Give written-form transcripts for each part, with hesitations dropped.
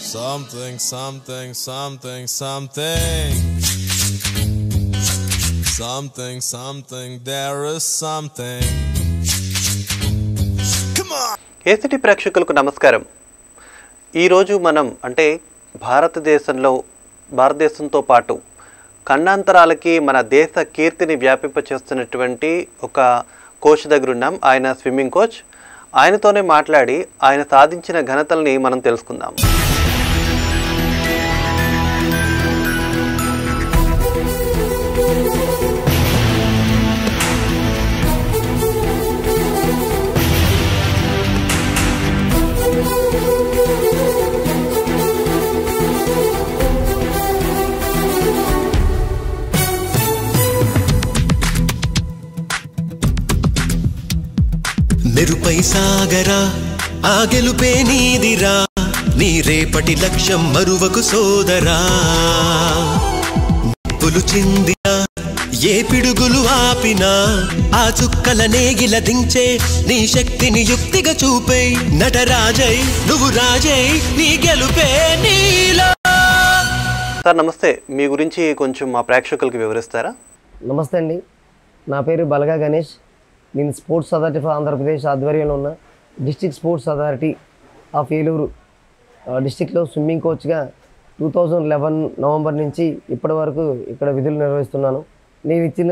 Something, something, something, there is something. Come on. ACT ప్రేక్షకులకు నమస్కారం. ఈరోజు మనం అంటే భారతదేశంతో పాటు ఖండాంతరాలకి మన దేశ కీర్తిని వ్యాపింపచేస్తున్నటువంటి ఒక కోచ్ దగ్గర ఉన్నాం. ఆయన స్విమ్మింగ్ కోచ్. ఆయనతోనే మాట్లాడి ఆయన సాధించిన ఘనతల్ని మనం తెలుసుకుందాం. మెరుపై సాగరా ఆ గెలుపే నీదిరా, నీ రేపటి లక్ష్యం మరువకు సోదరా. నిప్పులు చిందినా ఏ పిడుగులు ఆపినా ఆ చుక్కల నేగిల దించే నీ శక్తిని యుక్తిగా చూపే నటరాజై నువ్వు రాజై నీ గెలుపే నీలో. సార్ నమస్తే, మీ గురించి కొంచెం మా ప్రేక్షకులకి వివరిస్తారా? నమస్తే అండి, నా పేరు బలగా గణేష్. నేను స్పోర్ట్స్ అథారిటీ ఆఫ్ ఆంధ్రప్రదేశ్ ఆధ్వర్యంలో ఉన్న district sports authority of Eluru డిస్ట్రిక్ట్లో స్విమ్మింగ్ కోచ్గా 2011 నవంబర్ నుంచి ఇప్పటి వరకు ఇక్కడ విధులు నిర్వహిస్తున్నాను. నేను ఇచ్చిన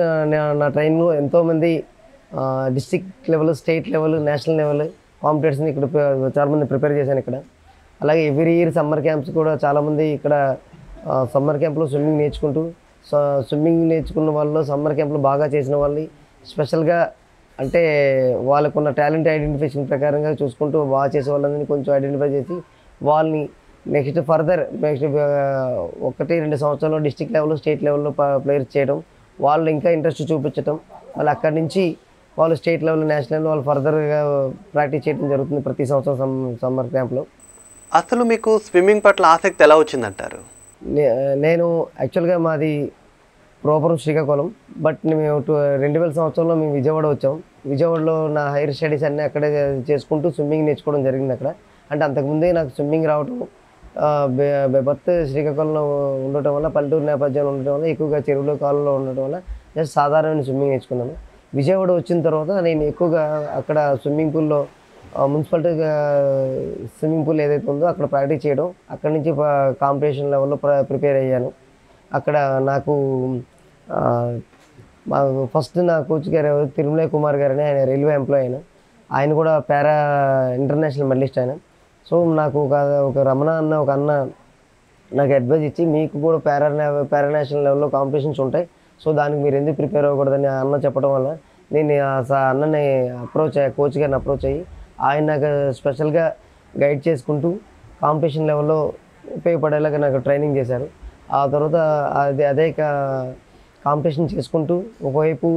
నా ట్రైనింగ్లో ఎంతోమంది district level, state level, national level కాంపిటీషన్ని ఇక్కడ చాలామంది ప్రిపేర్ చేశాను ఇక్కడ. అలాగే ఎవ్రీ ఇయర్ సమ్మర్ క్యాంప్స్ కూడా చాలామంది ఇక్కడ సమ్మర్ క్యాంప్లో స్విమ్మింగ్ నేర్చుకున్న వాళ్ళు సమ్మర్ క్యాంప్లో బాగా చేసిన వాళ్ళని స్పెషల్గా అంటే వాళ్ళకున్న టాలెంట్ ఐడెంటిఫికేషన్ ప్రకారంగా చూసుకుంటూ బాగా చేసే వాళ్ళని కొంచెం ఐడెంటిఫై చేసి వాళ్ళని నెక్స్ట్ 1-2 సంవత్సరాల్లో డిస్ట్రిక్ట్ లెవెల్లో, స్టేట్ లెవెల్లో ప్లేయర్స్ చేయడం, వాళ్ళు ఇంకా ఇంట్రెస్ట్ చూపించడం, వాళ్ళు అక్కడి నుంచి వాళ్ళు స్టేట్ లెవెల్, నేషనల్ లెవెల్ వాళ్ళు ఫర్దర్గా ప్రాక్టీస్ చేయడం జరుగుతుంది ప్రతి సంవత్సరం సమ్మర్ క్యాంప్లో. అసలు మీకు స్విమ్మింగ్ పట్ల ఆసక్తి ఎలా వచ్చిందంటారు? నేను యాక్చువల్గా మాది ప్రాపర్ శ్రీకాకుళం, బట్ మేము 2000 సంవత్సరంలో మేము విజయవాడ వచ్చాం. విజయవాడలో నా హైయర్ స్టడీస్ అన్నీ అక్కడే చేసుకుంటూ స్విమ్మింగ్ నేర్చుకోవడం జరిగింది అక్కడ. అంటే అంతకుముందే నాకు స్విమ్మింగ్ రావటం, బర్త్ శ్రీకాకుళంలో ఉండటం వల్ల, పల్లెటూరు నేపథ్యంలో ఉండటం వల్ల, ఎక్కువగా చెరువులో కాలంలో ఉండటం వల్ల జస్ట్ సాధారణమైన స్విమ్మింగ్ నేర్చుకున్నాను. విజయవాడ వచ్చిన తర్వాత నేను ఎక్కువగా అక్కడ స్విమ్మింగ్ పూల్లో మున్సిపాలిటీ స్విమ్మింగ్ పూల్ ఏదైతే ఉందో అక్కడ ప్రాక్టీస్ చేయడం, అక్కడి నుంచి కాంపిటీషన్ లెవెల్లో ప్రిపేర్ అయ్యాను. అక్కడ నాకు ఫస్ట్ నా కోచ్ గారు తిరుమల కుమార్ గారు అని, ఆయన రైల్వే ఎంప్లాయీ అయినా, ఆయన కూడా పారా ఇంటర్నేషనల్ మెడలిస్ట్ ఆయన. సో నాకు ఒక రమణ అన్న ఒక అన్న నాకు అడ్వైజ్ ఇచ్చి, మీకు కూడా పారా నేషనల్ లెవెల్లో కాంపిటీషన్స్ ఉంటాయి, సో దానికి మీరు ఎందుకు ప్రిపేర్ అవ్వకూడదని అన్న చెప్పడం వల్ల నేను అన్నని కోచ్ గారిని అప్రోచ్ అయ్యి ఆయన నాకు స్పెషల్గా గైడ్ చేసుకుంటూ కాంపిటీషన్ లెవెల్లో ఉపయోగపడేలాగా నాకు ట్రైనింగ్ చేశారు. ఆ తర్వాత అదే కాంపిటీషన్ చేసుకుంటూ ఒకవైపు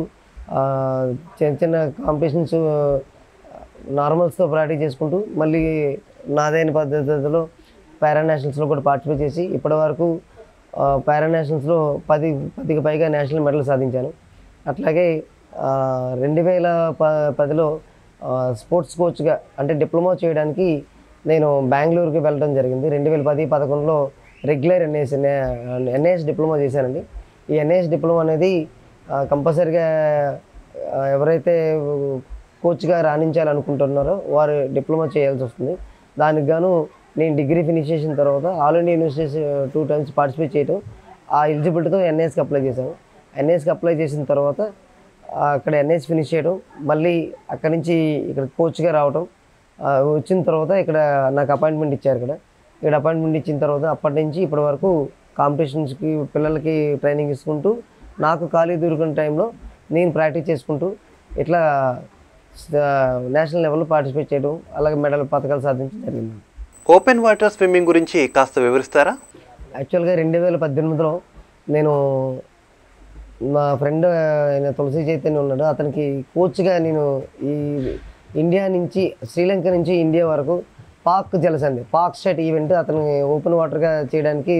చిన్న కాంపిటీషన్స్ నార్మల్స్తో ప్రాక్టీస్ చేసుకుంటూ మళ్ళీ నాదైన పద్ధతిలో పారా నేషనల్స్లో కూడా పార్టిసిపేట్ చేసి ఇప్పటి వరకు పారా నేషనల్స్లో 10కి పైగా నేషనల్ మెడల్ సాధించాను. అట్లాగే 2010లో స్పోర్ట్స్ కోచ్గా అంటే డిప్లొమా చేయడానికి నేను బెంగళూరుకి వెళ్ళడం జరిగింది. 2010-11లో రెగ్యులర్ ఎన్ఐఎస్ డిప్లొమా చేశానండి. ఈ ఎన్ఐఎస్ డిప్లొమా అనేది కంపల్సరీగా ఎవరైతే కోచ్గా రాణించాలనుకుంటున్నారో వారు డిప్లొమా చేయాల్సి వస్తుంది. దానికి గాను నేను డిగ్రీ ఫినిష్ చేసిన తర్వాత all India universities 2 times participate చేయడం, ఆ ఎలిజిబిలిటీతో ఎన్ఐఎస్కి అప్లై చేశాను. ఎన్ఐఎస్కి అప్లై చేసిన తర్వాత అక్కడ ఎన్ఐఎస్ ఫినిష్ చేయడం, మళ్ళీ అక్కడి నుంచి ఇక్కడ కోచ్గా రావడం, వచ్చిన తర్వాత ఇక్కడ నాకు అపాయింట్మెంట్ ఇచ్చారు. ఇక్కడ అపాయింట్మెంట్ ఇచ్చిన తర్వాత అప్పటి నుంచి ఇప్పటి వరకు కాంపిటీషన్స్కి పిల్లలకి ట్రైనింగ్ ఇచ్చుకుంటూ, నాకు ఖాళీ దొరికిన టైంలో నేను ప్రాక్టీస్ చేసుకుంటూ ఇట్లా నేషనల్ లెవెల్లో పార్టిసిపేట్ చేయడం, అలాగే మెడల్ పథకాలు సాధించడం జరిగింది. ఓపెన్ వాటర్ స్విమ్మింగ్ గురించి కాస్త వివరిస్తారా? యాక్చువల్గా 2018లో నేను మా ఫ్రెండ్ ఆయన తులసి చైతన్య ఉన్నాడు, అతనికి కోచ్గా నేను ఈ ఇండియా నుంచి శ్రీలంక నుంచి ఇండియా వరకు పాక్ జలసంధి పాక్ స్టేట్ ఈవెంట్ అతను ఓపెన్ వాటర్గా చేయడానికి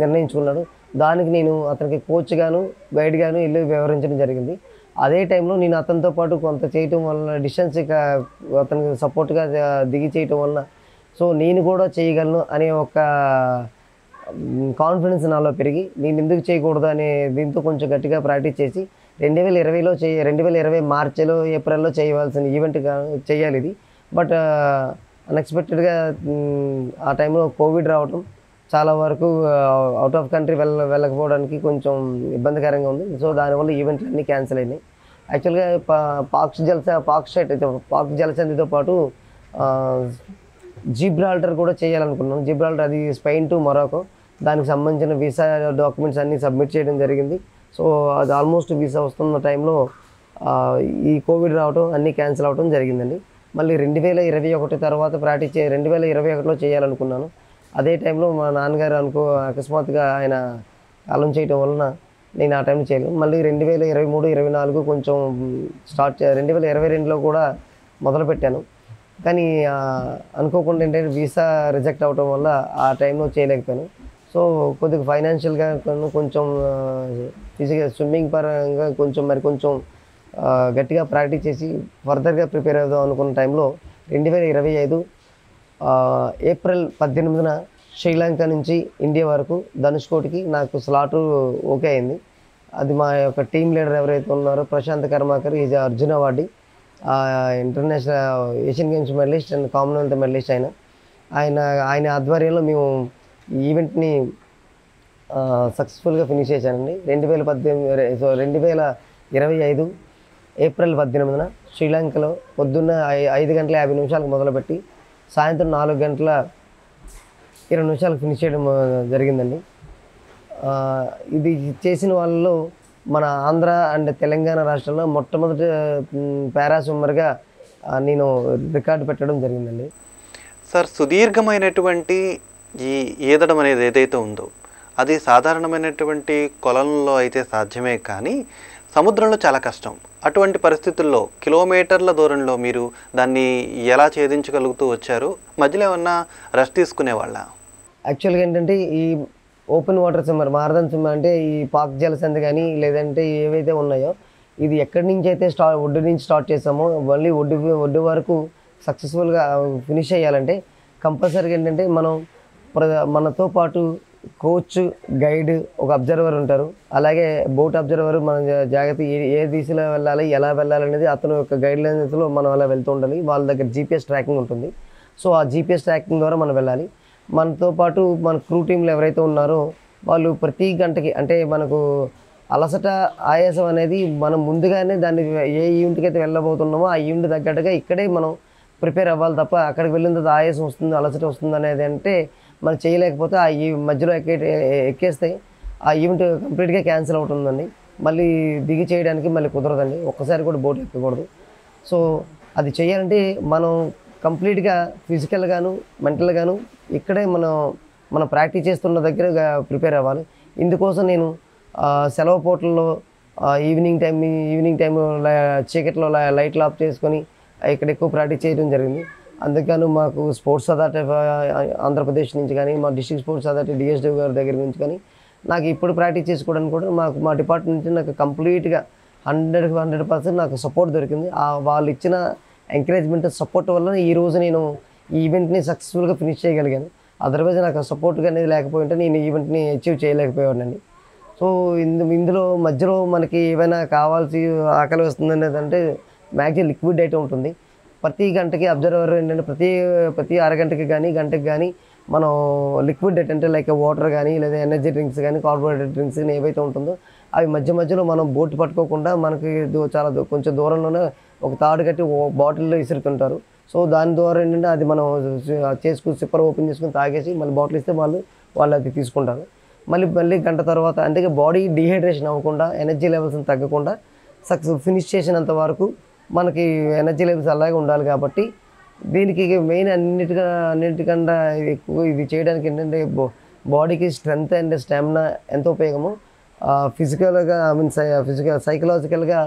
నిర్ణయించుకున్నాడు. దానికి నేను అతనికి కోచ్గాను గైడ్గాను వెళ్ళి వివరించడం జరిగింది. అదే టైంలో నేను అతనితో పాటు కొంత చేయటం వల్ల డిస్టెన్స్ అతనికి సపోర్ట్గా దిగి చేయటం వల్ల సో నేను కూడా చేయగలను అనే ఒక కాన్ఫిడెన్స్ నాలో పెరిగి నేను ఎందుకు చేయకూడదు అనే దీంతో కొంచెం గట్టిగా ప్రాక్టీస్ చేసి 2020 మార్చిలో ఏప్రిల్లో చేయవలసిన ఈవెంట్ చేయాలి ఇది. బట్ అన్ఎక్స్పెక్టెడ్గా ఆ టైంలో కోవిడ్ రావటం చాలా వరకు అవుట్ ఆఫ్ కంట్రీ వెళ్ళకపోవడానికి కొంచెం ఇబ్బందికరంగా ఉంది. సో దానివల్ల ఈవెంట్లు అన్నీ క్యాన్సిల్ అయినాయి. యాక్చువల్గా పాక్ జలసంధితో పాటు జిబ్రాల్టర్ కూడా చేయాలనుకున్నాను. జిబ్రాల్టర్ అది స్పెయిన్ టు మొరాకో, దానికి సంబంధించిన వీసా డాక్యుమెంట్స్ అన్నీ సబ్మిట్ చేయడం జరిగింది. సో అది ఆల్మోస్ట్ వీసా వస్తున్న టైంలో ఈ కోవిడ్ రావడం అన్నీ క్యాన్సిల్ అవ్వడం జరిగిందండి. మళ్ళీ 2021 తర్వాత 2021లో చేయాలనుకున్నాను. అదే టైంలో మా నాన్నగారు అకస్మాత్తుగా ఆయన కాలం చేయటం వలన నేను ఆ టైంలో చేయలేను. మళ్ళీ 2023, 2024 కొంచెం 2022లో కూడా మొదలుపెట్టాను. కానీ అనుకోకుండా ఏంటంటే వీసా రిజెక్ట్ అవ్వటం వల్ల ఆ టైంలో చేయలేకపోయాను. సో కొద్దిగా ఫైనాన్షియల్గా కొంచెం ఫిజికల్ స్విమ్మింగ్ పరంగా కొంచెం గట్టిగా ప్రాక్టీస్ చేసి ఫర్దర్గా ప్రిపేర్ అవుదాం అనుకున్న టైంలో 2025 ఏప్రిల్ 18న శ్రీలంక నుంచి ఇండియా వరకు ధనుష్కోటికి నాకు స్లాట్ ఓకే అయింది. అది మా యొక్క టీమ్ లీడర్ ఎవరైతే ఉన్నారో Prashant Karmakar, is Arjun awardee, international Asian games medalist and Commonwealth medalist. ఆయన ఆధ్వర్యంలో మేము ఈ ఈవెంట్ని సక్సెస్ఫుల్గా ఫినిష్ చేశానండి. 2025 ఏప్రిల్ 18న శ్రీలంకలో పొద్దున్న 5:50 మొదలుపెట్టి సాయంత్రం 4:20 ఫినిష్ చేయడం జరిగిందండి. ఇది చేసిన వాళ్ళలో మన ఆంధ్ర అండ్ తెలంగాణ రాష్ట్రంలో మొట్టమొదటి పారా స్విమ్మర్గా నేను రికార్డు పెట్టడం జరిగిందండి. సార్, సుదీర్ఘమైనటువంటి ఈ ఈదడం అనేది ఏదైతే ఉందో అది సాధారణమైనటువంటి కొలంలో అయితే సాధ్యమే, కానీ సముద్రంలో చాలా కష్టం. అటువంటి పరిస్థితుల్లో కిలోమీటర్ల దూరంలో మీరు దాన్ని ఎలా ఛేదించగలుగుతూ వచ్చారు? మధ్యలో ఏమన్నా రెస్ట్ తీసుకునేవాళ్ళ? యాక్చువల్గా ఏంటంటే ఈ open water swimmer, marathon swimmer అంటే ఈ పాక్ జలసంధి కానీ లేదంటే ఏవైతే ఉన్నాయో ఇది ఎక్కడి నుంచి అయితే ఒడ్డు నుంచి స్టార్ట్ చేసామో మళ్ళీ ఒడ్డు వరకు సక్సెస్ఫుల్గా ఫినిష్ అయ్యాలంటే కంపల్సరీగా ఏంటంటే మనతో పాటు కోచ్, గైడ్, ఒక అబ్జర్వర్ ఉంటారు. అలాగే బోట్ అబ్జర్వర్ మన జాగ్రత్త ఏ దిశలో వెళ్ళాలి, ఎలా వెళ్ళాలి అనేది అతను యొక్క గైడ్లైన్స్లో మనం అలా వెళ్తూ ఉండాలి. వాళ్ళ దగ్గర జీపీఎస్ ట్రాకింగ్ ఉంటుంది. సో ఆ జీపీఎస్ ట్రాకింగ్ ద్వారా మనం వెళ్ళాలి. మనతో పాటు మన క్రూ టీంలో ఎవరైతే ఉన్నారో వాళ్ళు ప్రతి గంటకి అంటే మనకు అలసట, ఆయాసం అనేది మనం ముందుగానే దాన్ని ఏ ఈవెంట్కి అయితే వెళ్ళబోతున్నామో ఆ ఈవెంట్ తగ్గట్టుగా ఇక్కడే మనం ప్రిపేర్ అవ్వాలి తప్ప అక్కడికి వెళ్ళిన తర్వాత ఆయాసం వస్తుంది, అలసట వస్తుంది అనేది అంటే మనం చేయలేకపోతే ఆ మధ్యలో ఎక్కేస్తే ఆ ఈవెంట్ కంప్లీట్గా క్యాన్సిల్ అవుతుందండి. మళ్ళీ దిగి చేయడానికి మళ్ళీ కుదరదండి, ఒక్కసారి కూడా బోట్ ఎక్కకూడదు. సో అది చేయాలంటే మనం కంప్లీట్గా ఫిజికల్గాను మెంటల్గాను ఇక్కడే మనం ప్రాక్టీస్ చేస్తున్న దగ్గర ప్రిపేర్ అవ్వాలి. ఇందుకోసం నేను సెలవు పూటల్లో ఈవినింగ్ టైంలో చీకట్లో లైట్లు ఆఫ్ చేసుకొని ఇక్కడ ఎక్కువ ప్రాక్టీస్ చేయడం జరిగింది. అందుకని మాకు స్పోర్ట్స్ అథారిటీ ఆంధ్రప్రదేశ్ నుంచి కానీ మా డిస్ట్రిక్ట్ స్పోర్ట్స్ అథారిటీ డిఎస్డబ్ల్యూ గారి దగ్గర నుంచి కానీ నాకు ఇప్పుడు ప్రాక్టీస్ చేసుకోవడానికి కూడా మా డిపార్ట్మెంట్ నుంచి నాకు కంప్లీట్గా 100% నాకు సపోర్ట్ దొరికింది. వాళ్ళు ఇచ్చిన ఎంకరేజ్మెంట్ సపోర్ట్ వల్ల ఈరోజు నేను ఈ ఈవెంట్ని సక్సెస్ఫుల్గా ఫినిష్ చేయగలిగాను. అదర్వైజ్ నాకు సపోర్ట్ అనేది లేకపోయింటే నేను ఈవెంట్ని అచీవ్ చేయలేకపోయానండి. సో ఇందులో మధ్యలో మనకి ఏమైనా కావాల్సి ఆకలి వస్తుంది అనేది అంటే మ్యాక్సిమం లిక్విడ్ ఐటమ్ ఉంటుంది. ప్రతి గంటకి అబ్జర్వర్ ఏంటంటే ప్రతి అరగంటకి కానీ గంటకి కానీ మనం లిక్విడ్ ఐటమ్ అంటే లైక్ వాటర్ కానీ లేదా ఎనర్జీ డ్రింక్స్ కానీ కార్బోహైడ్రేట్ డ్రింక్స్ కానీ ఏవైతే ఉంటుందో అవి మధ్యలో మనం బోట్ పట్టుకోకుండా మనకి కొంచెం దూరంలోనే ఒక తాడు కట్టి బాటిల్లో ఇసురుతుంటారు. సో దాని ద్వారా ఏంటంటే అది మనం సిప్పర్ ఓపెన్ చేసుకుని తాగేసి మళ్ళీ బాటిల్ ఇస్తే వాళ్ళు అది తీసుకుంటారు. మళ్ళీ గంట తర్వాత అంటే బాడీ డీహైడ్రేషన్ అవ్వకుండా ఎనర్జీ లెవెల్స్ని తగ్గకుండా ఫినిష్ చేసినంత వరకు మనకి ఎనర్జీ లెవెల్స్ అలాగే ఉండాలి. కాబట్టి దీనికి మెయిన్ అన్నిటికన్నా ఎక్కువ ఇది చేయడానికి ఏంటంటే బాడీకి స్ట్రెంగ్త్ అండ్ స్టామినా ఎంత ఉపయోగమో ఫిజికల్గా సైకలాజికల్గా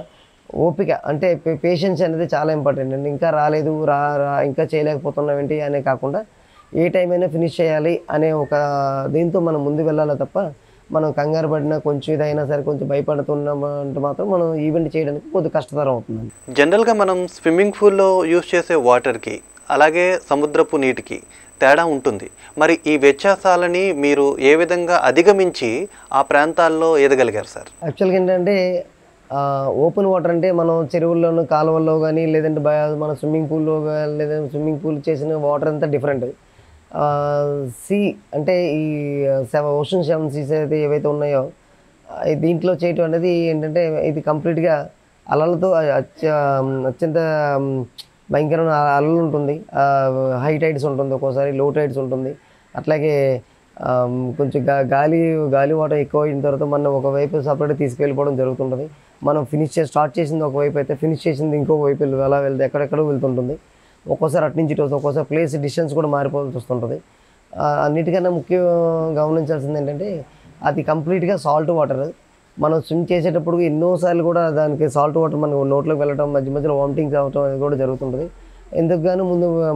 ఓపిక అంటే పేషెన్స్ అనేది చాలా ఇంపార్టెంట్ అండి. ఇంకా రాలేదు ఇంకా చేయలేకపోతున్నాం ఏంటి అనే కాకుండా ఏ టైం అయినా ఫినిష్ చేయాలి అనే ఒక దీంతో మనం ముందు వెళ్ళాలి తప్ప మనం కంగారు పడినా కొంచెం ఇదైనా సరే కొంచెం భయపడుతున్నామంటే మాత్రం మనం ఈవెంట్ చేయడానికి కొద్దిగా కష్టతరం అవుతుంది. జనరల్గా మనం స్విమ్మింగ్ పూల్లో యూజ్ చేసే వాటర్కి అలాగే సముద్రపు నీటికి తేడా ఉంటుంది. మరి ఈ వ్యత్యాసాలని మీరు ఏ విధంగా అధిగమించి ఆ ప్రాంతాల్లో ఎదగలిగారు సార్? యాక్చువల్గా ఏంటంటే ఓపెన్ వాటర్ అంటే మనం చెరువుల్లోనూ కాలువల్లో కానీ లేదంటే మన స్విమ్మింగ్ పూల్లో లేదంటే స్విమ్మింగ్ పూల్ చేసిన వాటర్ అంతా డిఫరెంట్. సీ అంటే ఈ ఓషన్ 7 సీస్ అయితే ఏవైతే ఉన్నాయో దీంట్లో చేయటం అనేది ఏంటంటే ఇది కంప్లీట్గా అలలతో అత్యంత భయంకరమైన అలలు ఉంటుంది. హై టైడ్స్ ఉంటుంది, ఒక్కోసారి లో టైడ్స్ ఉంటుంది. అట్లాగే కొంచెం గాలి వాటర్ ఎక్కువ అయిన తర్వాత మనం ఒకవైపు సపరేట్గా తీసుకెళ్ళిపోవడం జరుగుతుంటుంది. మనం స్టార్ట్ చేసింది ఒకవైపు అయితే ఫినిష్ చేసింది ఇంకొక వైపు అలా వెళ్తే ఎక్కడెక్కడో వెళ్తుంటుంది. ఒక్కోసారి అటు నుంచి ఇటు వస్తుంది, ఒక్కోసారి ప్లేస్ డిస్టెన్స్ కూడా మారిపోవాల్సి వస్తుంటుంది. అన్నిటికన్నా ముఖ్యం గమనించాల్సింది ఏంటంటే అది కంప్లీట్గా సాల్ట్ వాటర్. మనం స్విమ్ చేసేటప్పుడు ఎన్నోసార్లు కూడా దానికి సాల్ట్ వాటర్ మనకు నోట్లోకి వెళ్ళడం, మధ్య మధ్యలో వామిటింగ్స్ అవ్వడం అది కూడా జరుగుతుంటుంది. ఎందుకు గాను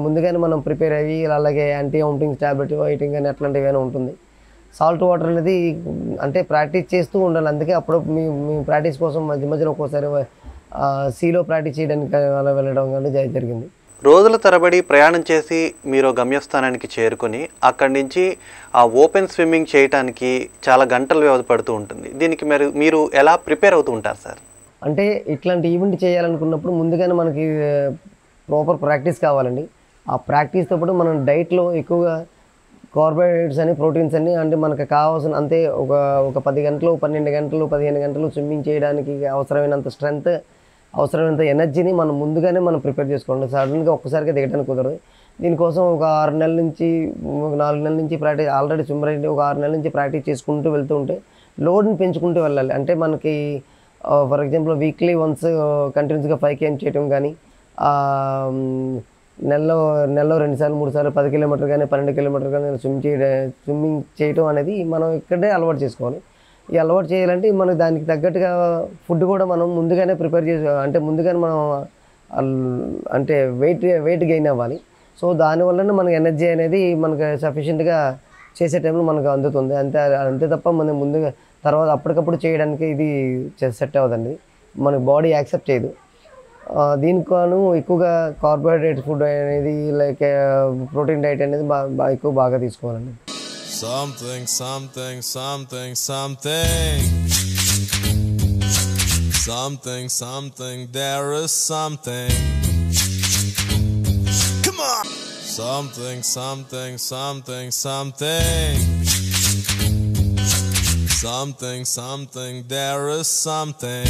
ముందుగానే మనం ప్రిపేర్ అయ్యి అలాగే యాంటీ వామిటింగ్స్ టాబ్లెట్ వైటింగ్ కానీ అట్లాంటివి ఏమైనా ఉంటుంది. సాల్ట్ వాటర్ అనేది అంటే ప్రాక్టీస్ చేస్తూ ఉండాలి. అందుకే అప్పుడు మీ ప్రాక్టీస్ కోసం మధ్య మధ్యలో ఒక్కోసారి సీలో ప్రాక్టీస్ చేయడానికి అలా వెళ్ళడం కానీ జరిగింది. రోజుల తరబడి ప్రయాణం చేసి మీరు గమ్యస్థానానికి చేరుకొని అక్కడి నుంచి ఆ ఓపెన్ స్విమ్మింగ్ చేయడానికి చాలా గంటలు వ్యవధి పడుతూ ఉంటుంది. దీనికి మీరు ఎలా ప్రిపేర్ అవుతూ ఉంటారు సార్? అంటే ఇట్లాంటి ఈవెంట్ చేయాలనుకున్నప్పుడు ముందుగానే మనకి ప్రాపర్ ప్రాక్టీస్ కావాలండి. ఆ ప్రాక్టీస్తో పాటు మనం డైట్లో ఎక్కువగా కార్బోహైడ్రేట్స్ అని ప్రోటీన్స్ అని అంటే మనకు కావాల్సిన అంతే ఒక 10 గంటలు 12 గంటలు 15 గంటలు స్విమ్మింగ్ చేయడానికి అవసరమైనంత స్ట్రెంత్ అవసరమైనంత ఎనర్జీని మనం ముందుగానే ప్రిపేర్ చేసుకోండి. సడన్గా ఒక్కసారిగా దిగడానికి కుదరదు. దీనికోసం ఒక 6 నెలల నుంచి 4 నెలల నుంచి ప్రాక్టీస్ ఆల్రెడీ స్విమ్మర్ అయితే ఒక 6 నెలల నుంచి ప్రాక్టీస్ చేసుకుంటూ వెళ్తూ ఉంటే లోడ్ని పెంచుకుంటూ వెళ్ళాలి. అంటే మనకి ఫర్ ఎగ్జాంపుల్ వీక్లీ వన్స్ కంటిన్యూస్గా 5 km చేయటం కానీ నెలలో 2 సార్లు 3 సార్లు 10 కిలోమీటర్ కానీ 12 కిలోమీటర్ కానీ స్విమ్మింగ్ చేయటం అనేది మనం ఇక్కడే అలవాటు చేసుకోవాలి. ఈ అలవాటు చేయాలంటే మనకి దానికి తగ్గట్టుగా ఫుడ్ కూడా మనం ముందుగానే ప్రిపేర్ అంటే ముందుగానే మనం అంటే వెయిట్ గెయిన్ అవ్వాలి. సో దానివల్లనే మనకి ఎనర్జీ అనేది మనకు సఫిషియెంట్గా చేసే టైంలో మనకు అందుతుంది. అంతే తప్ప మనం ముందుగా తర్వాత అప్పటికప్పుడు చేయడానికి ఇది సెట్ అవ్వదండి. మనకి బాడీ యాక్సెప్ట్ చేయదు. దీనికోను ఎక్కువగా కార్బోహైడ్రేట్ ఫుడ్ అనేది లైక్ ప్రోటీన్ డైట్ అనేది బాగా తీసుకోవాలండి. Something, something, something, something. Something, something, there is something. Come on! Something, something, something, something. Something, something, there is something.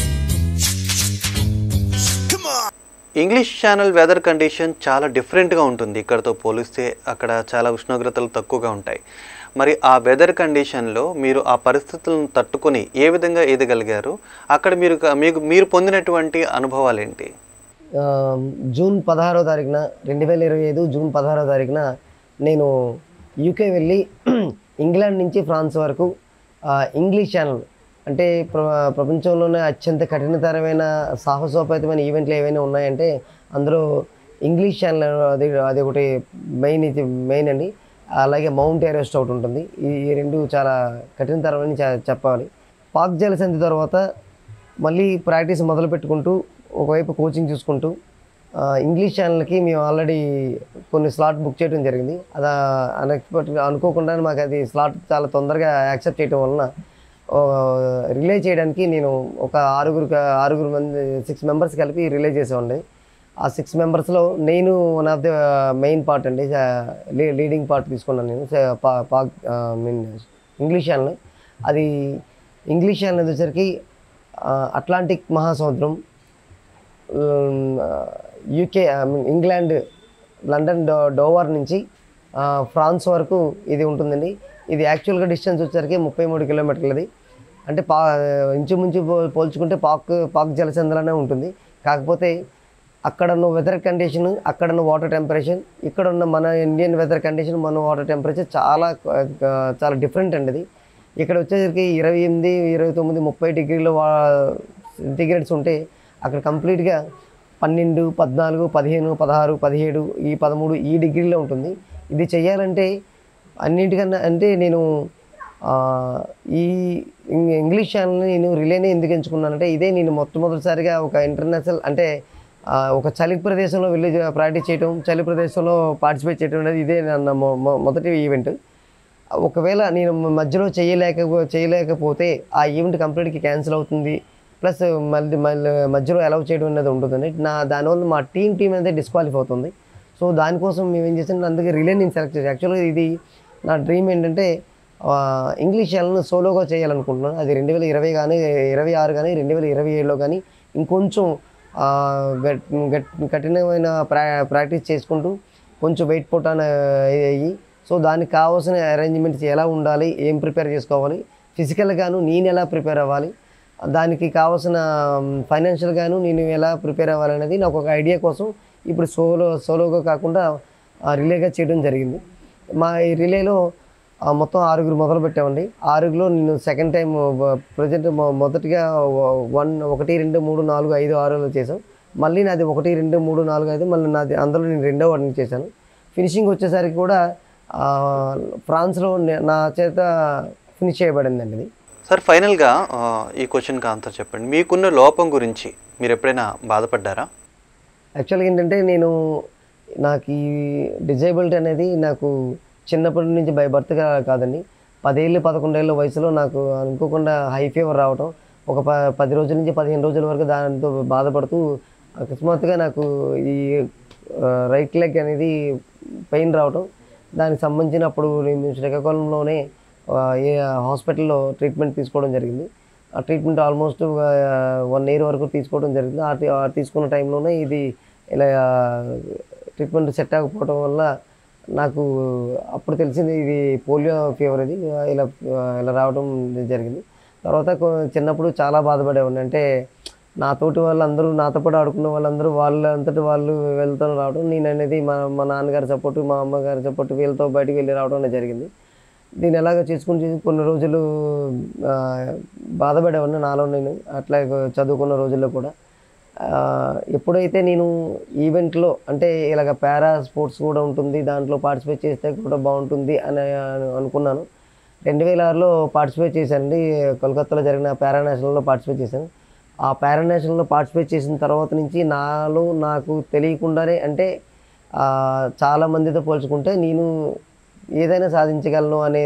Come on! English channel weather condition చాలా డిఫరెంట్గా ఉంటుంది. ఇక్కడతో పోలిస్తే అక్కడ చాలా ఉష్ణోగ్రతలు తక్కువగా ఉంటాయి. మరి ఆ వెదర్ కండిషన్లో మీరు ఆ పరిస్థితులను తట్టుకొని ఏ విధంగా ఎదగలిగారు? అక్కడ మీరు పొందినటువంటి అనుభవాలు ఏంటి? జూన్ 16వ తారీఖున 2025 జూన్ 16వ తారీఖున నేను యూకే వెళ్ళి ఇంగ్లాండ్ నుంచి ఫ్రాన్స్ వరకు ఇంగ్లీష్ ఛానల్ అంటే ప్రపంచంలోనే అత్యంత కఠినతరమైన సాహసోపేతమైన ఈవెంట్లు ఏవైనా ఉన్నాయంటే అందులో ఇంగ్లీష్ ఛానల్ అది ఒకటి మెయిన్ అండి. అలాగే మౌంట్ ఎవరెస్ట్ ఒకటి ఉంటుంది. ఈ రెండు చాలా కఠినతరమని చెప్పాలి. పాక్ జలసంధి తర్వాత మళ్ళీ ప్రాక్టీస్ మొదలు పెట్టుకుంటూ ఒకవైపు కోచింగ్ చూసుకుంటూ ఇంగ్లీష్ ఛానల్కి మేము ఆల్రెడీ కొన్ని స్లాట్ బుక్ చేయడం జరిగింది. అది అన్ఎక్స్పెక్టెడ్ అనుకోకుండా మాకు అది స్లాట్ చాలా తొందరగా యాక్సెప్ట్ చేయడం వలన రిలే చేయడానికి నేను ఒక 6 మంది 6 మెంబర్స్ కలిపి రిలే చేసేవాడిని. ఆ 6 మెంబర్స్లో నేను one of the main part అండి, లీడింగ్ పార్ట్ తీసుకున్నాను నేను ఇంగ్లీష్ ఛానల్. అది ఇంగ్లీష్ ఛానల్ వచ్చేసరికి అట్లాంటిక్ మహాసముద్రం, యూకే ఇంగ్లాండ్ లండన్ డోవర్ నుంచి ఫ్రాన్స్ వరకు ఇది ఉంటుందండి. ఇది యాక్చువల్గా డిస్టెన్స్ వచ్చేసరికి 33 కిలోమీటర్లది. అంటే ఇంచుమించు పోల్చుకుంటే పాక్ జలసంధిలోనే ఉంటుంది. కాకపోతే అక్కడున్న వెదర్ కండిషన్, అక్కడున్న వాటర్ టెంపరేచర్, ఇక్కడున్న మన ఇండియన్ వెదర్ కండిషన్, మన వాటర్ టెంపరేచర్ చాలా చాలా డిఫరెంట్ అండి. అది ఇక్కడ వచ్చేసరికి 28, 29, 30 డిగ్రీల సెంటిగ్రేడ్స్ ఉంటే అక్కడ కంప్లీట్గా 12, 14, 15, 16, 17, 13 ఈ డిగ్రీలో ఉంటుంది. ఇది చేయాలంటే అన్నింటికన్నా అంటే నేను ఈ ఇంగ్లీష్ ఛానల్ని నేను రిలేని ఎందుకు ఎంచుకున్నానంటే ఇదే నేను మొట్టమొదటిసారిగా ఒక ఇంటర్నేషనల్ అంటే ఒక చలి ప్రదేశంలో వెళ్ళి ప్రాక్టీస్ చేయడం, చలి ప్రదేశంలో పార్టిసిపేట్ చేయడం అనేది ఇదే నా మొదటి ఈవెంట్. ఒకవేళ నేను మధ్యలో చేయలేకపోతే ఆ ఈవెంట్ కంప్లీట్గా క్యాన్సిల్ అవుతుంది, ప్లస్ మళ్ళీ మధ్యలో అలౌ చేయడం అనేది ఉంటుందండి. దానివల్ల మా టీం అనేది డిస్క్వాలిఫై అవుతుంది. సో దానికోసం మేము ఏం చేసాం, అందుకే రిలే నేను సెలెక్ట్ చేసాను. యాక్చువల్గా ఇది నా డ్రీమ్ ఏంటంటే ఇంగ్లీష్ ఛానల్ని సోలోగా చేయాలనుకుంటున్నాను. అది 2020 కానీ 26 కానీ 2027లో కానీ ఇంకొంచెం కఠినమైన ప్రాక్టీస్ చేసుకుంటూ కొంచెం వెయిట్ పుట్టాన అయ్యి, సో దానికి కావాల్సిన అరేంజ్మెంట్స్ ఎలా ఉండాలి, ఏం ప్రిపేర్ చేసుకోవాలి, ఫిజికల్గాను నేను ఎలా ప్రిపేర్ అవ్వాలి, దానికి కావాల్సిన ఫైనాన్షియల్గాను నేను ఎలా ప్రిపేర్ అవ్వాలి అనేది నాకు ఒక ఐడియా కోసం ఇప్పుడు సోలోగా కాకుండా రిలేగా చేయడం జరిగింది. మా ఈ రిలేలో మొత్తం 6 మొదలు పెట్టామండి. 6లో నేను సెకండ్ టైం ప్రజెంట్ మొదటిగా 1, 2, 3, 4, 5, 6లో చేసాం. మళ్ళీ నాది 1, 2, 3, 4, 5 మళ్ళీ నాది అందులో నేను 2వ వాటిని చేశాను. ఫినిషింగ్ వచ్చేసరికి కూడా ఫ్రాన్స్లో నా చేత ఫినిష్ చేయబడిందండి ఇది. సార్ ఫైనల్గా ఈ క్వశ్చన్కి ఆన్సర్ చెప్పండి. మీకున్న లోపం గురించి మీరు ఎప్పుడైనా బాధపడ్డారా? యాక్చువల్గా ఏంటంటే నాకు ఈ డిజేబిలిటీ అనేది నాకు చిన్నప్పటి నుంచి బై బర్త్గా కాదండి. 10 ఏళ్ళు 11 ఏళ్ళ వయసులో నాకు అనుకోకుండా హై ఫీవర్ రావడం, ఒక 10 రోజుల నుంచి 15 రోజుల వరకు దానితో బాధపడుతూ అకస్మాత్తుగా నాకు ఈ రైట్ లెగ్ అనేది పెయిన్ రావడం, దానికి సంబంధించిన అప్పుడు నేను శ్రీకాకుళంలోనే హాస్పిటల్లో ట్రీట్మెంట్ తీసుకోవడం జరిగింది. ఆ ట్రీట్మెంట్ ఆల్మోస్ట్ 1 year వరకు తీసుకోవడం జరిగింది. ఆ తీసుకున్న టైంలోనే ఇది ఇలా ట్రీట్మెంట్ సెట్ అవ్వకపోవడం వల్ల నాకు అప్పుడు తెలిసింది ఇది పోలియో ఫీవర్, ఇది ఇలా రావడం జరిగింది. తర్వాత చిన్నప్పుడు చాలా బాధపడేవాడిని. అంటే నాతోటి వాళ్ళందరూ, నాతో పాటు ఆడుకున్న వాళ్ళందరూ వాళ్ళంతటి వాళ్ళు వెళ్తూ రావడం, నేను అనేది మా నాన్నగారి సపోర్టు, మా అమ్మగారి సపోర్టు, వీళ్ళతో బయటికి వెళ్ళి రావడం అనేది జరిగింది. దీన్ని ఎలాగ చేసుకుని కొన్ని రోజులు బాధపడేవాడిని నాలో నేను. అట్లా చదువుకున్న రోజుల్లో కూడా ఎప్పుడైతే నేను ఈవెంట్లో అంటే ఇలాగ పారా స్పోర్ట్స్ కూడా ఉంటుంది, దాంట్లో పార్టిసిపేట్ చేస్తే కూడా బాగుంటుంది అని అనుకున్నాను. 2006లో పార్టిసిపేట్ చేశానండి. కోల్కత్తాలో జరిగిన పారా నేషనల్లో పార్టిసిపేట్ చేశాను. ఆ పారా నేషనల్లో పార్టిసిపేట్ చేసిన తర్వాత నుంచి నాకు తెలియకుండానే అంటే చాలామందితో పోల్చుకుంటే నేను ఏదైనా సాధించగలను అనే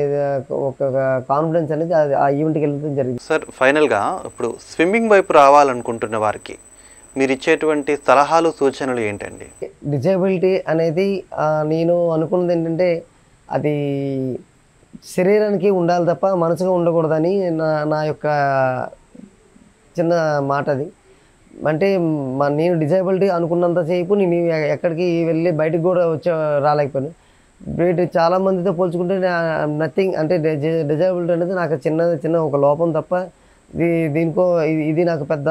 ఒక కాన్ఫిడెన్స్ అనేది ఆ ఈవెంట్కి వెళ్ళడం జరిగింది. సార్ ఫైనల్గా ఇప్పుడు స్విమ్మింగ్ వైపు రావాలనుకుంటున్న వారికి మీరు ఇచ్చేటువంటి సలహాలు, సూచనలు ఏంటండి? డిజేబిలిటీ అనేది నేను అనుకున్నది ఏంటంటే అది శరీరానికి ఉండాలి తప్ప మనసుగా ఉండకూడదని నా యొక్క చిన్న మాట అది. అంటే నేను డిజేబిలిటీ అనుకున్నంతసేపు నేను ఎక్కడికి వెళ్ళి బయటకు కూడా రాలేకపోయాను. చాలామందితో పోల్చుకుంటే నథింగ్, అంటే డిజేబిలిటీ అనేది నాకు చిన్న ఒక లోపం తప్ప ఇది నాకు పెద్ద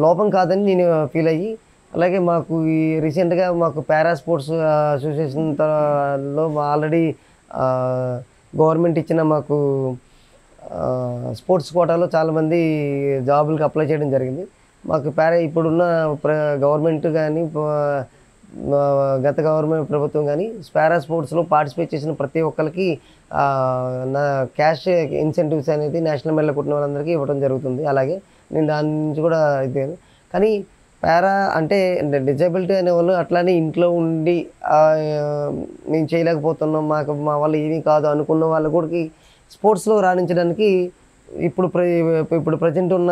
లోపం కాదని నేను ఫీల్ అయ్యి, అలాగే మాకు ఈ రీసెంట్గా మాకు పారా స్పోర్ట్స్ అసోసియేషన్లో ఆల్రెడీ గవర్నమెంట్ ఇచ్చిన మాకు స్పోర్ట్స్ కోటాలో చాలామంది జాబులకు అప్లై చేయడం జరిగింది. మాకు ఇప్పుడున్న గవర్నమెంట్ కానీ గత గవర్నమెంట్ ప్రభుత్వం కానీ పారా స్పోర్ట్స్లో పార్టిసిపేట్ చేసిన ప్రతి ఒక్కరికి నా క్యాష్ ఇన్సెంటివ్స్ అనేది నేషనల్ మెడల్ కొట్టిన వాళ్ళందరికీ ఇవ్వడం జరుగుతుంది. అలాగే నేను దాని నుంచి కూడా ఇది కానీ పారా అంటే డిజేబిలిటీ అనే వాళ్ళు అట్లానే ఇంట్లో ఉండి నేను చేయలేకపోతున్నాం, మా వల్ల ఏమీ కాదు అనుకున్న వాళ్ళు కూడా స్పోర్ట్స్లో రాణించడానికి ఇప్పుడు ప్రజెంట్ ఉన్న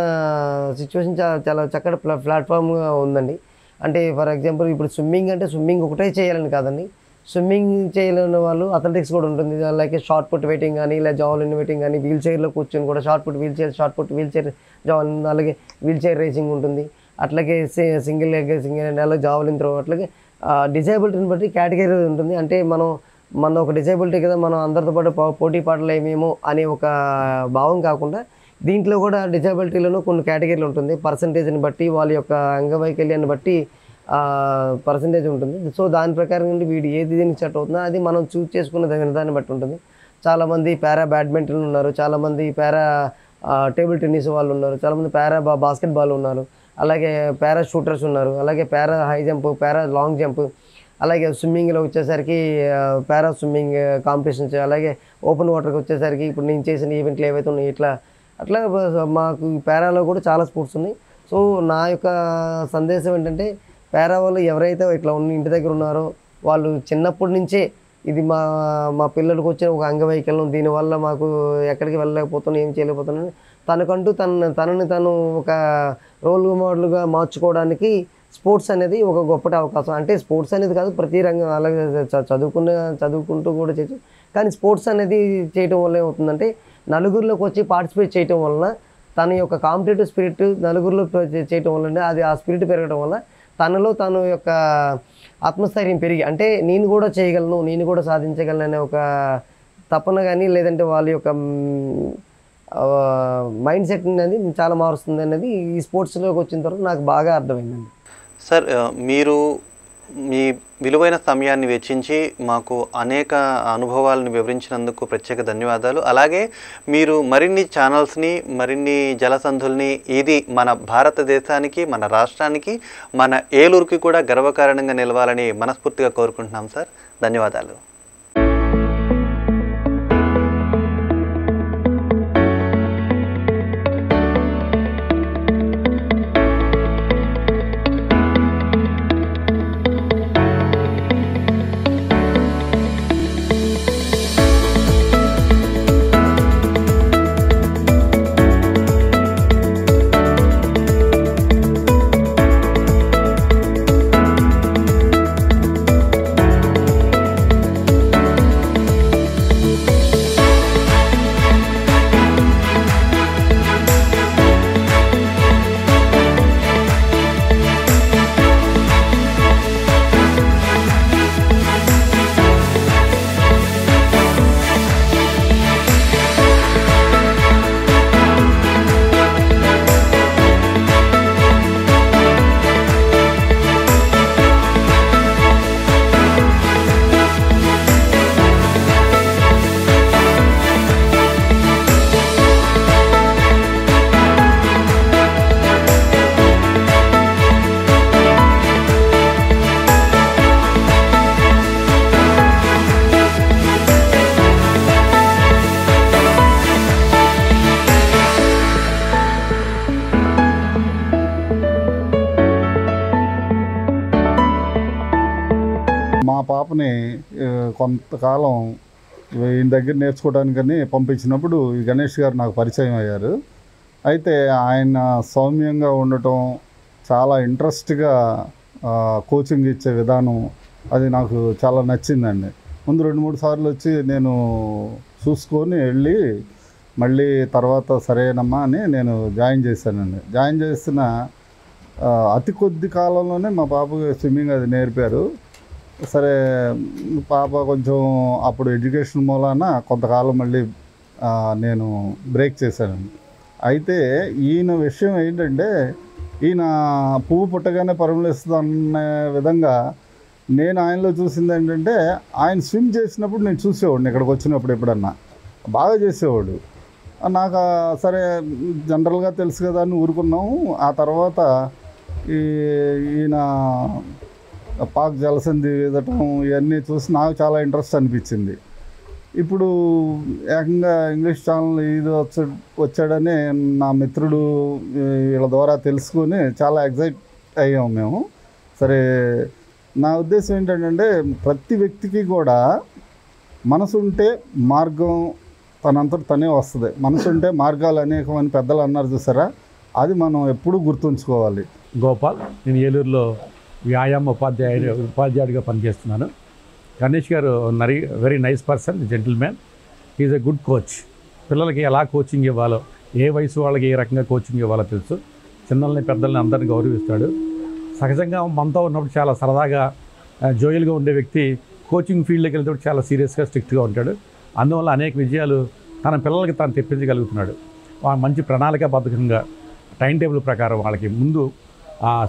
సిచ్యువేషన్ చాలా చక్కటి ప్లాట్ఫామ్గా ఉందండి. అంటే ఫర్ ఎగ్జాంపుల్ ఇప్పుడు స్విమ్మింగ్ ఒకటే చేయాలని కాదండి, స్విమ్మింగ్ చేయలేని వాళ్ళు అథ్లెటిక్స్ కూడా ఉంటుంది. అలాగే షార్ట్ పుట్ వెయిటింగ్ కానీ, ఇలా జావలిన్ వెయిటింగ్ కానీ, వీల్ చైర్లో కూర్చొని కూడా shot put wheelchair javelin, అలాగే వీల్ చైర్ రేసింగ్ ఉంటుంది. అట్లాగే సింగిల్ అలాగే జావలిన్ త్రో, అట్లాగే డిజేబిలిటీని బట్టి కేటగిరీ ఉంటుంది. అంటే మన ఒక డిజేబిలిటీ కదా, మనం అందరితో పాటు పోటీ పాటలేమేమో అనే ఒక భావం కాకుండా దీంట్లో కూడా డిజేబిలిటీలోనూ కొన్ని కేటగిరీలు ఉంటుంది. పర్సంటేజ్ని బట్టి, వాళ్ళ యొక్క అంగవైకల్యాన్ని బట్టి పర్సంటేజ్ ఉంటుంది. సో దాని ప్రకారం నుండి ఏది దీనికి సెట్ అవుతుందో అది మనం చూస్ చేసుకున్న దాన్ని బట్టి ఉంటుంది. చాలామంది పారా బ్యాడ్మింటన్ ఉన్నారు, చాలామంది పారా టేబుల్ టెన్నిస్ వాళ్ళు ఉన్నారు, చాలామంది పారా బాస్కెట్బాల్ ఉన్నారు, అలాగే పారా షూటర్స్ ఉన్నారు, అలాగే పారా హై జంప్, పారా లాంగ్ జంప్, అలాగే స్విమ్మింగ్లో వచ్చేసరికి పారా స్విమ్మింగ్ కాంపిటీషన్స్, అలాగే ఓపెన్ వాటర్కి వచ్చేసరికి ఇప్పుడు నేను చేసిన ఈవెంట్లు ఏవైతే ఉన్నాయో అట్లా మాకు పారాలో కూడా చాలా స్పోర్ట్స్ ఉన్నాయి. సో నా యొక్క సందేశం ఏంటంటే పారా వాళ్ళు ఎవరైతే ఇట్లా ఇంటి దగ్గర ఉన్నారో వాళ్ళు చిన్నప్పటి నుంచే ఇది మా పిల్లలకు వచ్చిన ఒక అంగవైకల్యం, దీనివల్ల మాకు ఎక్కడికి వెళ్ళలేకపోతున్నాం, ఏం చేయలేకపోతున్నాను, తనకంటూ తనని తను ఒక రోల్ మోడల్గా మార్చుకోవడానికి స్పోర్ట్స్ అనేది ఒక గొప్పటి అవకాశం. అంటే స్పోర్ట్స్ అనేది కాదు, ప్రతి రంగం అలాగే చదువుకుంటూ కూడా చేయొచ్చు. కానీ స్పోర్ట్స్ అనేది చేయటం వల్ల ఏమవుతుందంటే నలుగురిలోకి వచ్చి పార్టిసిపేట్ చేయటం వలన తన యొక్క కాంపిటేటివ్ స్పిరిట్ నలుగురిలో చేయటం వల్ల ఆ స్పిరిట్ పెరగడం వల్ల తనలో తన యొక్క ఆత్మస్థైర్యం పెరిగి, అంటే నేను కూడా చేయగలను, నేను కూడా సాధించగలను అనే ఒక తపన కానీ, లేదంటే వాళ్ళ యొక్క మైండ్ సెట్ అనేది చాలా మారుస్తుంది అనేది ఈ స్పోర్ట్స్లోకి వచ్చిన తర్వాత నాకు బాగా అర్థమైందండి. సార్, మీరు మీ విలువైన సమయాన్ని వెచ్చించి మాకు అనేక అనుభవాలను వివరించినందుకు ప్రత్యేక ధన్యవాదాలు. అలాగే మీరు మరిన్ని ఛానల్స్ని, మరిన్ని జలసంధుల్ని ఇది మన భారతదేశానికి, మన రాష్ట్రానికి, మన ఏలూరుకి కూడా గర్వకారణంగా నిలవాలని మనస్ఫూర్తిగా కోరుకుంటున్నాం సార్. ధన్యవాదాలు. పాపని కొంతకాలం ఈయన దగ్గర నేర్చుకోవడానికని పంపించినప్పుడు ఈ గణేష్ గారు నాకు పరిచయం అయ్యారు. అయితే ఆయన సౌమ్యంగా ఉండటం, చాలా ఇంట్రెస్ట్గా కోచింగ్ ఇచ్చే విధానం అది నాకు చాలా నచ్చిందండి. ముందు 2-3 సార్లు వచ్చి నేను చూసుకొని వెళ్ళి మళ్ళీ తర్వాత సరేనమ్మా అని నేను జాయిన్ చేశానండి. జాయిన్ చేసిన అతి కొద్ది కాలంలోనే మా బాబుకి స్విమ్మింగ్ అది నేర్పారు. సరే, పాప కొంచెం అప్పుడు ఎడ్యుకేషన్ మూలాన కొంతకాలం మళ్ళీ నేను బ్రేక్ చేశానండి. అయితే ఈయన విషయం ఏంటంటే, ఈయన పువ్వు పుట్టగానే పరిమళిస్తుంది అనే విధంగా నేను ఆయనలో చూసింది ఏంటంటే, ఆయన స్విమ్ చేసినప్పుడు నేను చూసేవాడిని, ఇక్కడికి వచ్చినప్పుడు ఎప్పుడన్నా బాగా చేసేవాడు. నాకు సరే జనరల్గా తెలుసు కదా అని ఊరుకున్నాము. ఆ తర్వాత ఈయన పాక్ జలసంధి ఈదటం ఇవన్నీ చూసి నాకు చాలా ఇంట్రెస్ట్ అనిపించింది. ఇప్పుడు ఏకంగా ఇంగ్లీష్ ఛానల్ ఇది వచ్చాడని నా మిత్రుడు వీళ్ళ ద్వారా తెలుసుకొని చాలా ఎగ్జైట్ అయ్యాము మేము. సరే, నా ఉద్దేశం ఏంటంటే, ప్రతి వ్యక్తికి కూడా మనసు ఉంటే మార్గం తనంతట తనే వస్తుంది. మనసు ఉంటే మార్గాలు అనేకం అని పెద్దలు అన్నారు చూసారా, అది మనం ఎప్పుడూ గుర్తుంచుకోవాలి. గోపాల్, నేను ఏలూరులో వ్యాయామ ఉపాధ్యాయుడిగా పనిచేస్తున్నాను. గణేష్ గారు very nice person, gentleman. Is a good coach. పిల్లలకి ఎలా కోచింగ్ ఇవ్వాలో, ఏ వయసు వాళ్ళకి ఏ రకంగా కోచింగ్ ఇవ్వాలో తెలుసు. చిన్నల్ని పెద్దల్ని అందరిని గౌరవిస్తాడు. సహజంగా మనతో ఉన్నప్పుడు చాలా సరదాగా జోయల్గా ఉండే వ్యక్తి కోచింగ్ ఫీల్డ్కి వెళ్తే చాలా సీరియస్గా స్ట్రిక్ట్గా ఉంటాడు. అందువల్ల అనేక విజయాలు తన పిల్లలకి తాను తెప్పించగలుగుతున్నాడు. మంచి ప్రణాళికాబద్ధంగా టైం టేబుల్ ప్రకారం వాళ్ళకి ముందు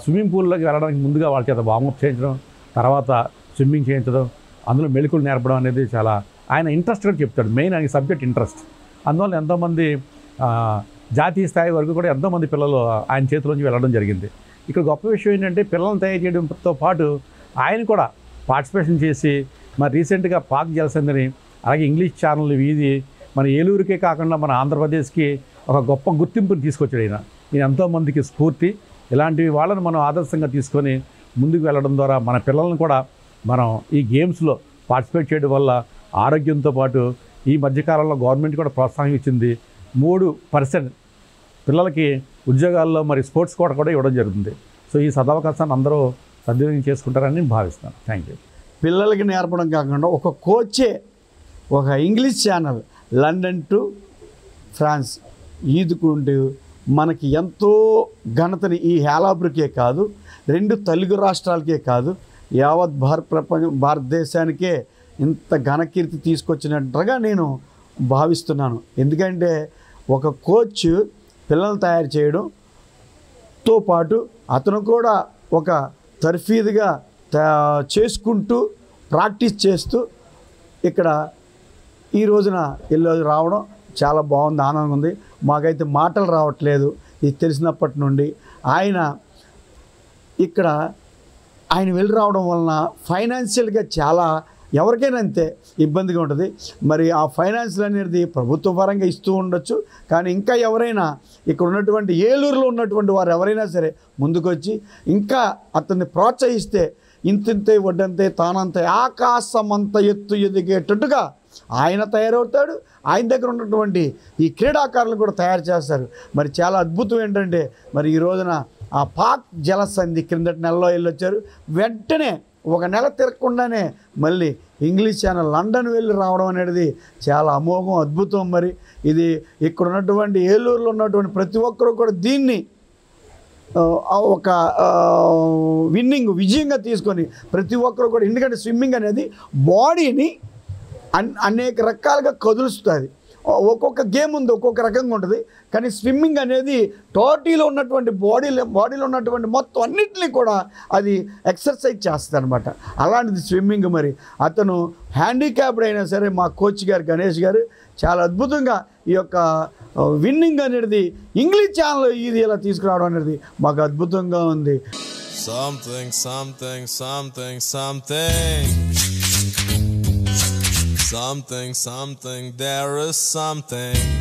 స్విమ్మింగ్ పూల్లోకి వెళ్ళడానికి ముందుగా వాళ్ళ చేత వార్మప్ చేయించడం, తర్వాత స్విమ్మింగ్ చేయించడం, అందులో మెళకువలు నేర్పడం అనేది చాలా ఆయన ఇంట్రెస్ట్గా చెప్తాడు. మెయిన్ ఆయన సబ్జెక్ట్ ఇంట్రెస్ట్. అందువల్ల ఎంతోమంది జాతీయ స్థాయి వరకు కూడా ఎంతోమంది పిల్లలు ఆయన చేతిలోంచి వెళ్ళడం జరిగింది. ఇక్కడ గొప్ప విషయం ఏంటంటే, పిల్లల్ని తయారు చేయడంతో పాటు ఆయన కూడా పార్టిసిపేషన్ చేసి మరి రీసెంట్గా పాక్ జలసంధిని అలాగే ఇంగ్లీష్ ఛానల్ ఇది మన ఏలూరుకే కాకుండా మన ఆంధ్రప్రదేశ్కి ఒక గొప్ప గుర్తింపుని తీసుకొచ్చాడు ఈయన ఎంతోమందికి స్ఫూర్తి. ఇలాంటి వాళ్ళని మనం ఆదర్శంగా తీసుకొని ముందుకు వెళ్ళడం ద్వారా మన పిల్లలను కూడా మనం ఈ గేమ్స్లో పార్టిసిపేట్ చేయడం వల్ల ఆరోగ్యంతో పాటు ఈ మధ్యకాలంలో గవర్నమెంట్ కూడా ప్రోత్సాహం ఇచ్చింది. 3% పిల్లలకి ఉద్యోగాల్లో మరి స్పోర్ట్స్ కోట కూడా ఇవ్వడం జరుగుతుంది. సో ఈ సదవకాశాన్ని అందరూ సద్వినియోగం చేసుకుంటారని నేను భావిస్తాను. Thank you. పిల్లలకి నేర్పడం కాకుండా ఒక కోచే ఒక English channel London to France ఈదుకుంటూ మనకి ఎంతో ఘనతని ఈ హేలాబ్రికే కాదు, 2 తెలుగు రాష్ట్రాలకే కాదు, యావత్ భారతదేశానికే ఇంత ఘనకీర్తి తీసుకొచ్చినట్టుగా నేను భావిస్తున్నాను. ఎందుకంటే ఒక కోచ్ పిల్లల్ని తయారు చేయడంతో పాటు అతను కూడా ఒక తర్ఫీదుగా చేసుకుంటూ ప్రాక్టీస్ చేస్తూ ఇక్కడ ఈ రోజున రావడం చాలా బాగుంది, ఆనందంగా ఉంది. మాకైతే మాటలు రావట్లేదు ఇది తెలిసినప్పటి నుండి. ఆయన వెళ్ళి రావడం వలన ఫైనాన్షియల్గా చాలా ఎవరికైనా అంతే ఇబ్బందిగా ఉంటుంది. మరి ఆ ఫైనాన్షియల్ అనేది ప్రభుత్వ పరంగా ఇస్తూ ఉండొచ్చు, కానీ ఇంకా ఎవరైనా ఇక్కడ ఉన్నటువంటి ఏలూరులో ఉన్నటువంటి వారు ఎవరైనా సరే ముందుకొచ్చి ఇంకా అతన్ని ప్రోత్సహిస్తే ఇంతింతే వడ్డంతే తానంతే ఆకాశమంత ఎత్తు ఎదిగేటట్టుగా ఆయన తయారవుతాడు. ఆయన దగ్గర ఉన్నటువంటి ఈ క్రీడాకారులు కూడా తయారు చేస్తారు. మరి చాలా అద్భుతం ఏంటంటే మరి ఈ రోజున ఆ పాక్ జలసంధి క్రిందటి నెలలో వెళ్ళొచ్చారు. వెంటనే 1 నెల తిరగకుండానే మళ్ళీ ఇంగ్లీష్ ఛానల్ లండన్ వెళ్ళి రావడం అనేది చాలా అమోఘం, అద్భుతం. మరి ఇది ఇక్కడ ఉన్నటువంటి ఏలూరులో ఉన్నటువంటి ప్రతి ఒక్కరూ కూడా దీన్ని ఒక విజయంగా తీసుకొని ప్రతి ఒక్కరు కూడా, ఎందుకంటే స్విమ్మింగ్ అనేది బాడీని అనేక రకాలుగా కదులుస్తుంది. ఒక్కొక్క గేమ్ ఉంది, ఒక్కొక్క రకంగా ఉంటుంది. కానీ స్విమ్మింగ్ అనేది టోటలీలో ఉన్నటువంటి బాడీలో ఉన్నటువంటి మొత్తం అన్నింటినీ కూడా అది ఎక్సర్సైజ్ చేస్తుంది అనమాట. అలాంటిది స్విమ్మింగ్. మరి అతను హ్యాండిక్యాప్డ్ అయినా సరే మా కోచ్ గారు గణేష్ గారు చాలా అద్భుతంగా ఈ యొక్క విన్నింగ్ అనేది ఇంగ్లీష్ ఛానల్ ఇది ఇలా తీసుకురావడం అనేది మాకు అద్భుతంగా ఉంది. Something, there is something.